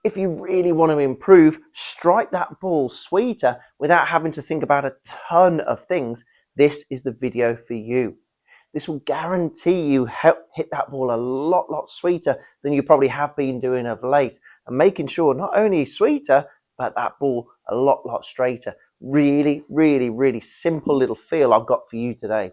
If you really want to improve, strike that ball sweeter without having to think about a ton of things, this is the video for you. This will guarantee you help hit that ball a lot sweeter than you probably have been doing of late, and making sure not only sweeter, but that ball a lot straighter. Really simple little feel I've got for you today.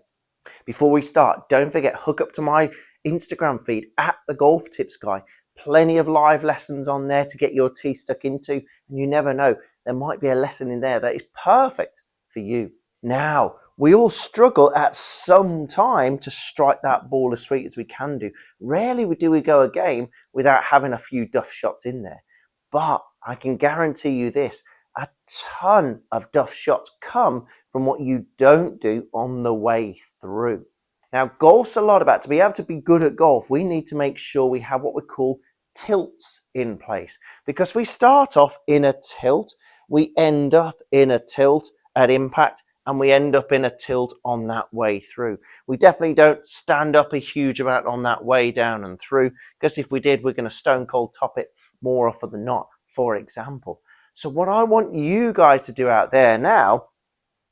Before we start, don't forget, hook up to my Instagram feed at the Golf Tips Guy. Plenty of live lessons on there to get your teeth stuck into, and you never know, there might be a lesson in there that is perfect for you. Now, we all struggle at some time to strike that ball as sweet as we can do. Rarely do we go a game without having a few duff shots in there. But I can guarantee you this, a ton of duff shots come from what you don't do on the way through. Now, golf's a lot about, to be able to be good at golf, we need to make sure we have what we call tilts in place, because we start off in a tilt, we end up in a tilt at impact, and we end up in a tilt on that way through. We definitely don't stand up a huge amount on that way down and through, because if we did, we're going to stone cold top it more often than not, for example. So what I want you guys to do out there now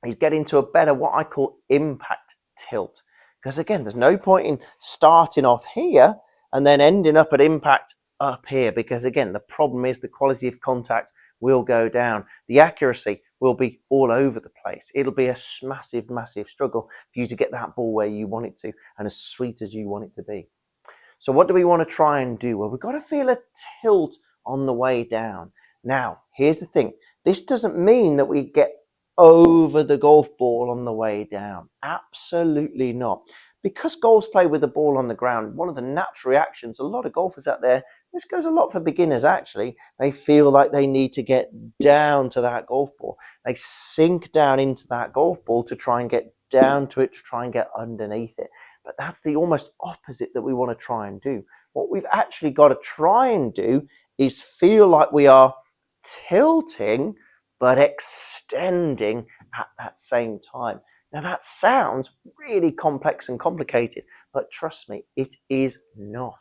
is get into a better, what I call impact tilt. Because again, there's no point in starting off here and then ending up at impact up here, because again, the problem is the quality of contact will go down. The accuracy will be all over the place. It'll be a massive struggle for you to get that ball where you want it to and as sweet as you want it to be. So what do we want to try and do? Well, we've got to feel a tilt on the way down. Now, here's the thing. This doesn't mean that we get over the golf ball on the way down. Absolutely not. Because golf's played with the ball on the ground, one of the natural reactions, a lot of golfers out there, this goes a lot for beginners actually, they feel like they need to get down to that golf ball. They sink down into that golf ball to try and get down to it, to try and get underneath it. But that's the almost opposite that we want to try and do. What we've actually got to try and do is feel like we are tilting but extending at that same time. Now that sounds really complex and complicated, but trust me, it is not.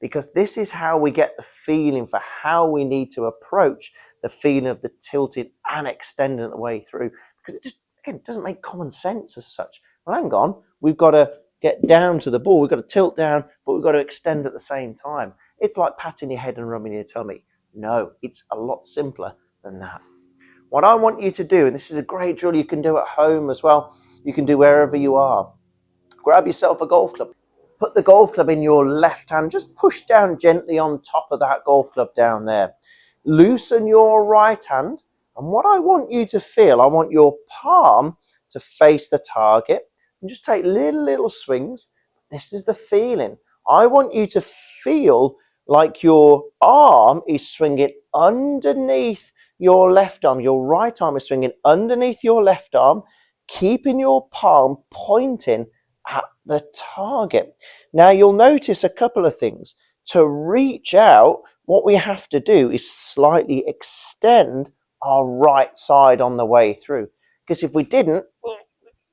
Because this is how we get the feeling for how we need to approach the feeling of the tilting and extending the way through. Because it just, again, doesn't make common sense as such. Well, hang on, we've got to get down to the ball, we've got to tilt down, but we've got to extend at the same time. It's like patting your head and rubbing your tummy. No, it's a lot simpler than that. What I want you to do, and this is a great drill you can do at home as well, you can do wherever you are. Grab yourself a golf club. Put the golf club in your left hand. Just push down gently on top of that golf club down there. Loosen your right hand. And what I want you to feel, I want your palm to face the target. And just take little swings. This is the feeling. I want you to feel like your arm is swinging underneath your left arm. Your right arm is swinging underneath your left arm, keeping your palm pointing at the target. Now you'll notice a couple of things. To reach out, what we have to do is slightly extend our right side on the way through. Because if we didn't,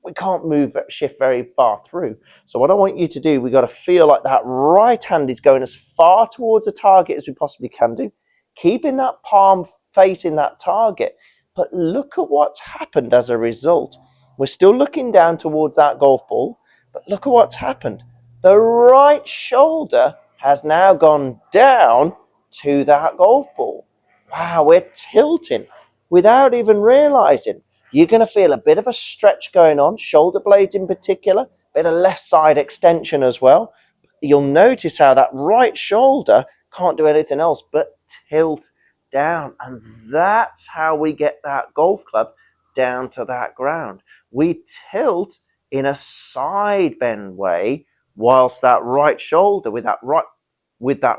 we can't shift very far through. So what I want you to do, we've got to feel like that right hand is going as far towards the target as we possibly can do, keeping that palm facing that target. But look at what's happened as a result. We're still looking down towards that golf ball, but look at what's happened. The right shoulder has now gone down to that golf ball. Wow, we're tilting without even realizing. You're going to feel a bit of a stretch going on, shoulder blades in particular, a bit of left side extension as well. You'll notice how that right shoulder can't do anything else but tilt down. And that's how we get that golf club down to that ground. We tilt in a side bend way, whilst that right shoulder, with that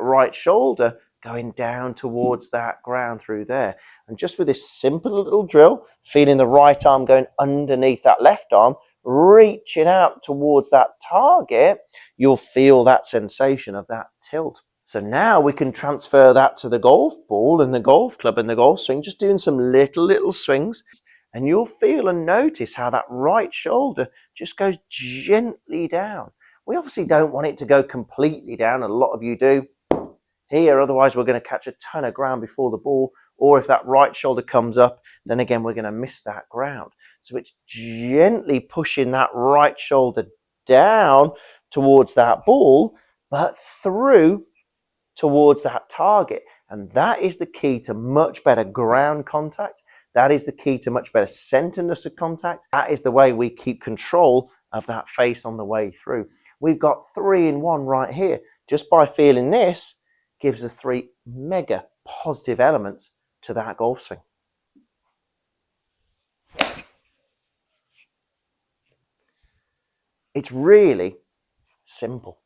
right shoulder going down towards that ground through there. And just with this simple little drill, feeling the right arm going underneath that left arm, reaching out towards that target, you'll feel that sensation of that tilt. So now we can transfer that to the golf ball and the golf club and the golf swing, just doing some little swings. And you'll feel and notice how that right shoulder just goes gently down. We obviously don't want it to go completely down, and a lot of you do. here, otherwise we're going to catch a ton of ground before the ball, or if that right shoulder comes up, then again we're going to miss that ground. So it's gently pushing that right shoulder down towards that ball, but through towards that target. And that is the key to much better ground contact. That is the key to much better centeredness of contact. That is the way we keep control of that face on the way through. We've got 3 in 1 right here. Just by feeling this gives us 3 mega positive elements to that golf swing. It's really simple.